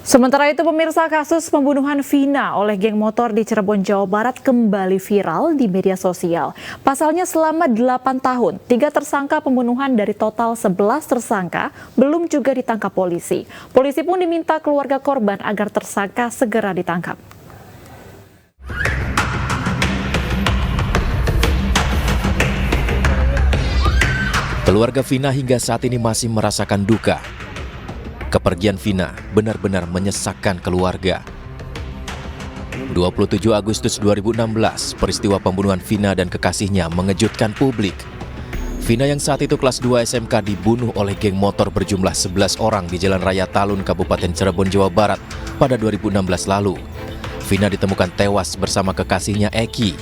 Sementara itu, pemirsa, kasus pembunuhan Vina oleh geng motor di Cirebon, Jawa Barat kembali viral di media sosial. Pasalnya selama 8 tahun, 3 tersangka pembunuhan dari total 11 tersangka belum juga ditangkap polisi. Polisi pun diminta keluarga korban agar tersangka segera ditangkap. Keluarga Vina hingga saat ini masih merasakan duka. Kepergian Vina benar-benar menyesakkan keluarga. 27 Agustus 2016, peristiwa pembunuhan Vina dan kekasihnya mengejutkan publik. Vina yang saat itu kelas 2 SMK dibunuh oleh geng motor berjumlah 11 orang di Jalan Raya Talun, Kabupaten Cirebon, Jawa Barat pada 2016 lalu. Vina ditemukan tewas bersama kekasihnya Eki.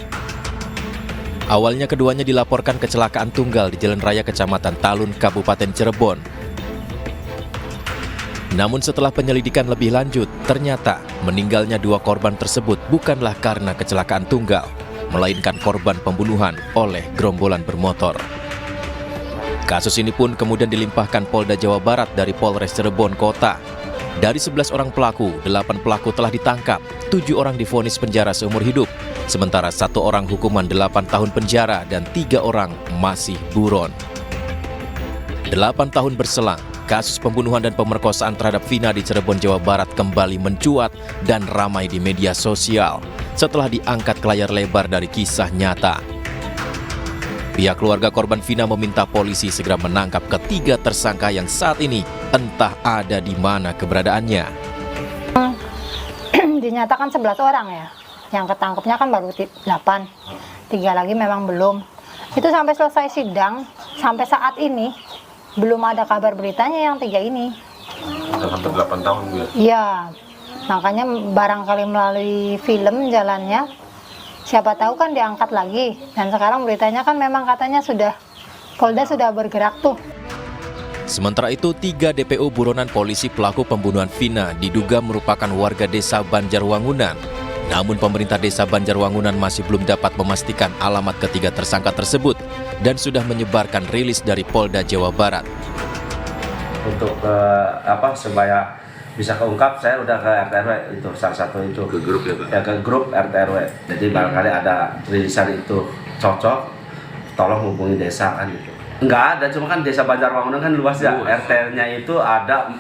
Awalnya keduanya dilaporkan kecelakaan tunggal di Jalan Raya Kecamatan Talun, Kabupaten Cirebon. Namun setelah penyelidikan lebih lanjut, ternyata meninggalnya 2 korban tersebut bukanlah karena kecelakaan tunggal, melainkan korban pembunuhan oleh gerombolan bermotor. Kasus ini pun kemudian dilimpahkan Polda Jawa Barat dari Polres Cirebon Kota. Dari 11 orang pelaku, 8 pelaku telah ditangkap, 7 orang divonis penjara seumur hidup, sementara 1 orang hukuman 8 tahun penjara dan 3 orang masih buron. 8 tahun berselang, kasus pembunuhan dan pemerkosaan terhadap Vina di Cirebon, Jawa Barat kembali mencuat dan ramai di media sosial setelah diangkat ke layar lebar dari kisah nyata. Pihak keluarga korban Vina meminta polisi segera menangkap ketiga tersangka yang saat ini entah ada di mana keberadaannya. Dinyatakan 11 orang ya, yang ketangkepnya kan baru 8, 3 lagi memang belum. Itu sampai selesai sidang, sampai saat ini belum ada kabar beritanya yang 3 ini. Hampir 8 tahun ya? Iya, makanya barangkali melalui film jalannya, siapa tahu kan diangkat lagi. Dan sekarang beritanya kan memang katanya Polda sudah bergerak tuh. Sementara itu, 3 DPO buronan polisi pelaku pembunuhan Vina diduga merupakan warga desa Banjarwangunan. Namun pemerintah desa Banjarwangunan masih belum dapat memastikan alamat ketiga tersangka tersebut dan sudah menyebarkan rilis dari Polda Jawa Barat. Untuk supaya bisa keungkap, saya udah ke RT RW itu salah satu itu ke grup ya Pak? Ya, ke grup RT RW. Jadi barangkali ada rilisan itu cocok, tolong hubungi desa kan gitu. Enggak ada, cuma kan desa Banjarwangunan kan luas ya. RT-nya itu ada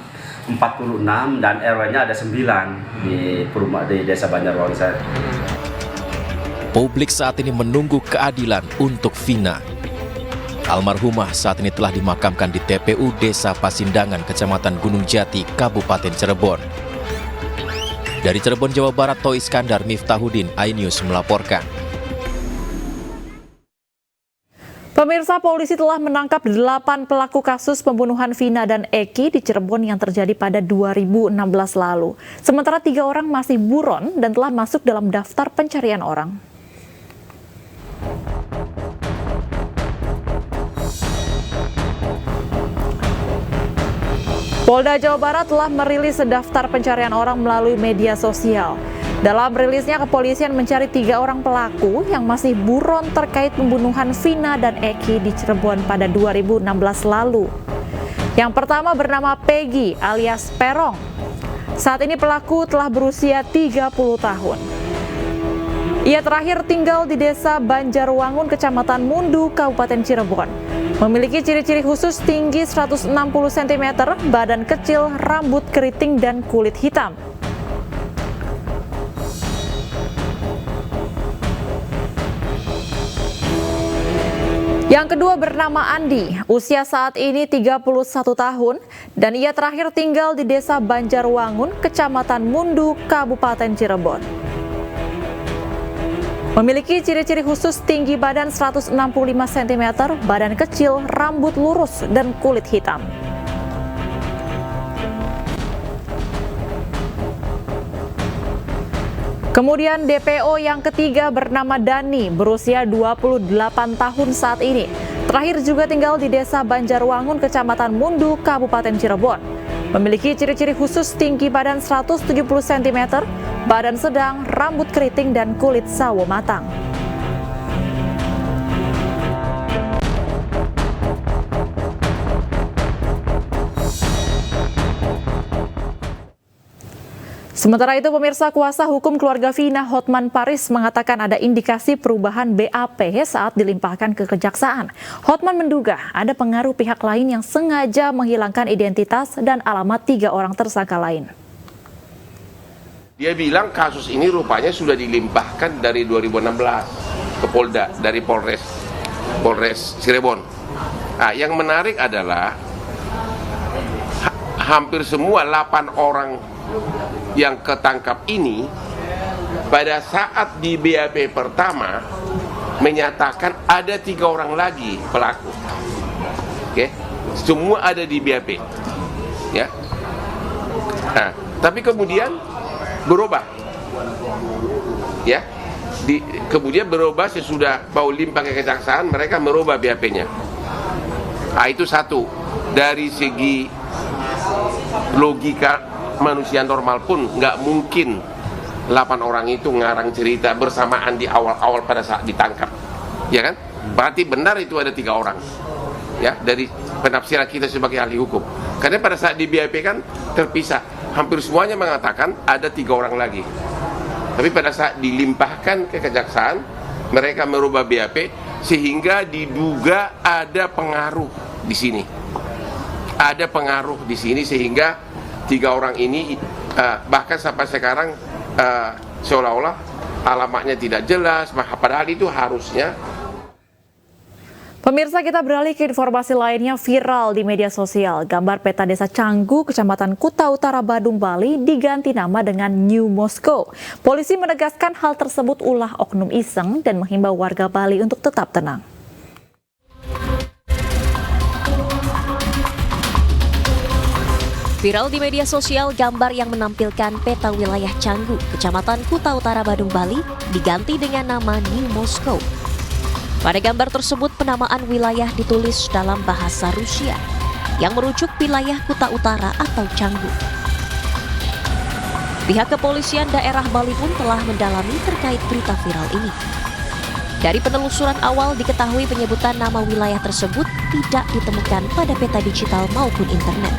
46 dan RW-nya ada 9 di desa Banjarwangunan. Publik saat ini menunggu keadilan untuk Vina. Almarhumah saat ini telah dimakamkan di TPU Desa Pasindangan, Kecamatan Gunung Jati, Kabupaten Cirebon. Dari Cirebon, Jawa Barat, Toy Iskandar, Miftahudin, iNews melaporkan. Pemirsa, polisi telah menangkap 8 pelaku kasus pembunuhan Vina dan Eki di Cirebon yang terjadi pada 2016 lalu. Sementara 3 orang masih buron dan telah masuk dalam daftar pencarian orang. Polda Jawa Barat telah merilis daftar pencarian orang melalui media sosial. Dalam rilisnya, kepolisian mencari 3 orang pelaku yang masih buron terkait pembunuhan Vina dan Eki di Cirebon pada 2016 lalu. Yang pertama bernama Peggy alias Perong. Saat ini pelaku telah berusia 30 tahun. Ia terakhir tinggal di desa Banjarwangun, Kecamatan Mundu, Kabupaten Cirebon. Memiliki ciri-ciri khusus tinggi 160 cm, badan kecil, rambut keriting, dan kulit hitam. Yang kedua bernama Andi, usia saat ini 31 tahun, dan ia terakhir tinggal di desa Banjarwangun, Kecamatan Mundu, Kabupaten Cirebon. Memiliki ciri-ciri khusus tinggi badan 165 cm, badan kecil, rambut lurus, dan kulit hitam. Kemudian DPO yang ketiga bernama Dani, berusia 28 tahun saat ini. Terakhir juga tinggal di desa Banjarwangun, Kecamatan Mundu, Kabupaten Cirebon. Memiliki ciri-ciri khusus tinggi badan 170 cm, badan sedang, rambut keriting, dan kulit sawo matang. Sementara itu, pemirsa, kuasa hukum keluarga Vina, Hotman Paris, mengatakan ada indikasi perubahan BAP saat dilimpahkan ke kejaksaan. Hotman menduga ada pengaruh pihak lain yang sengaja menghilangkan identitas dan alamat 3 orang tersangka lain. Dia bilang kasus ini rupanya sudah dilimpahkan dari 2016 ke Polda, dari Polres Cirebon. Nah, yang menarik adalah hampir semua 8 orang yang ketangkap ini pada saat di BAP pertama menyatakan ada 3 orang lagi pelaku. Oke, semua ada di BAP, ya. Nah, tapi kemudian berubah, ya. Kemudian berubah sesudah mau limpah ke kejaksaan, mereka merubah BAP-nya. Nah, itu satu. Dari segi logika manusia normal pun nggak mungkin 8 orang itu ngarang cerita bersamaan di awal-awal pada saat ditangkap, ya kan? Berarti benar itu ada 3 orang, ya, dari penafsiran kita sebagai ahli hukum. Karena pada saat di BAP kan terpisah, hampir semuanya mengatakan ada 3 orang lagi. Tapi pada saat dilimpahkan ke kejaksaan, mereka merubah BAP sehingga diduga ada pengaruh di sini. Ada pengaruh di sini sehingga 3 orang ini bahkan sampai sekarang seolah-olah alamatnya tidak jelas, padahal itu harusnya. Pemirsa, kita beralih ke informasi lainnya. Viral di media sosial, gambar peta desa Canggu, Kecamatan Kuta Utara, Badung, Bali diganti nama dengan New Moskow. Polisi menegaskan hal tersebut ulah oknum iseng dan menghimbau warga Bali untuk tetap tenang. Viral di media sosial gambar yang menampilkan peta wilayah Canggu, Kecamatan Kuta Utara, Badung, Bali diganti dengan nama New Moskow. Pada gambar tersebut penamaan wilayah ditulis dalam bahasa Rusia yang merujuk wilayah Kuta Utara atau Canggu. Pihak kepolisian daerah Bali pun telah mendalami terkait berita viral ini. Dari penelusuran awal diketahui penyebutan nama wilayah tersebut tidak ditemukan pada peta digital maupun internet.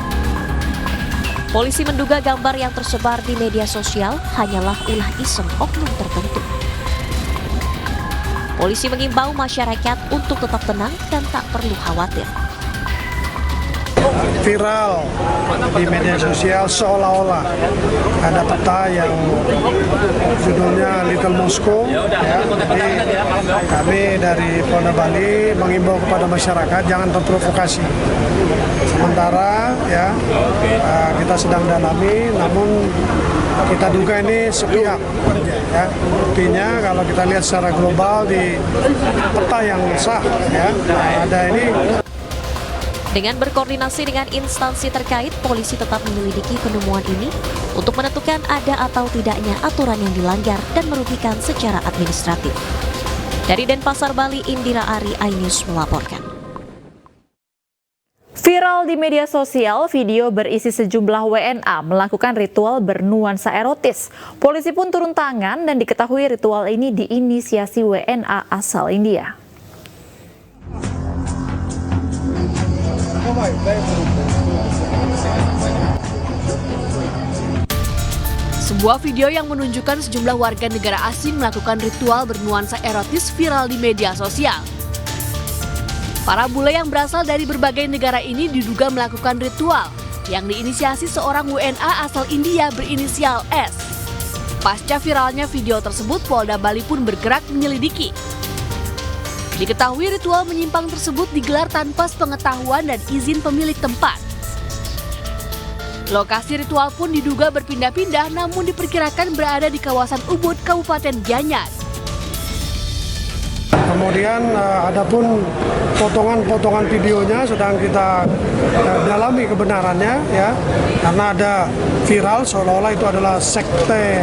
Polisi menduga gambar yang tersebar di media sosial hanyalah ulah iseng oknum tertentu. Polisi mengimbau masyarakat untuk tetap tenang dan tak perlu khawatir. Viral di media sosial seolah-olah ada peta yang judulnya Little Moscow, ya. Jadi kami dari Polda Bali mengimbau kepada masyarakat jangan terprovokasi. Sementara ya kita sedang dalami, namun kita duga ini sepihak, ya. Buktinya kalau kita lihat secara global di peta yang sah, ya, ada ini. Dengan berkoordinasi dengan instansi terkait, polisi tetap menyelidiki penemuan ini untuk menentukan ada atau tidaknya aturan yang dilanggar dan merugikan secara administratif. Dari Denpasar, Bali, Indira Ari, iNews melaporkan. Viral di media sosial, video berisi sejumlah WNA melakukan ritual bernuansa erotis. Polisi pun turun tangan dan diketahui ritual ini diinisiasi WNA asal India. Sebuah video yang menunjukkan sejumlah warga negara asing melakukan ritual bernuansa erotis viral di media sosial. Para bule yang berasal dari berbagai negara ini diduga melakukan ritual yang diinisiasi seorang WNA asal India berinisial S. Pasca viralnya video tersebut, Polda Bali pun bergerak menyelidiki. Diketahui ritual menyimpang tersebut digelar tanpa sepengetahuan dan izin pemilik tempat. Lokasi ritual pun diduga berpindah-pindah namun diperkirakan berada di kawasan Ubud, Kabupaten Gianyar. Kemudian adapun potongan-potongan videonya sedang kita dalami kebenarannya, ya, karena ada viral seolah-olah itu adalah sekte,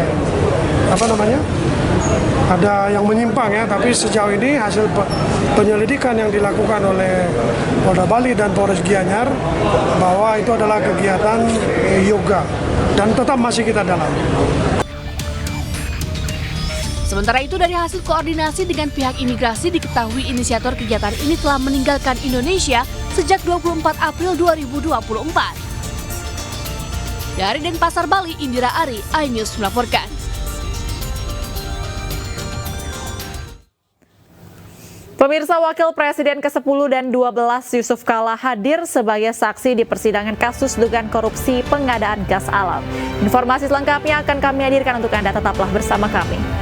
ada yang menyimpang, ya, tapi sejauh ini hasil penyelidikan yang dilakukan oleh Polda Bali dan Polres Gianyar bahwa itu adalah kegiatan yoga dan tetap masih kita dalami. Sementara itu, dari hasil koordinasi dengan pihak imigrasi diketahui inisiator kegiatan ini telah meninggalkan Indonesia sejak 24 April 2024. Dari Denpasar, Bali, Indira Ari, iNews melaporkan. Pemirsa, Wakil Presiden ke-10 dan 12 Yusuf Kala hadir sebagai saksi di persidangan kasus dugaan korupsi pengadaan gas alam. Informasi selengkapnya akan kami hadirkan untuk Anda, tetaplah bersama kami.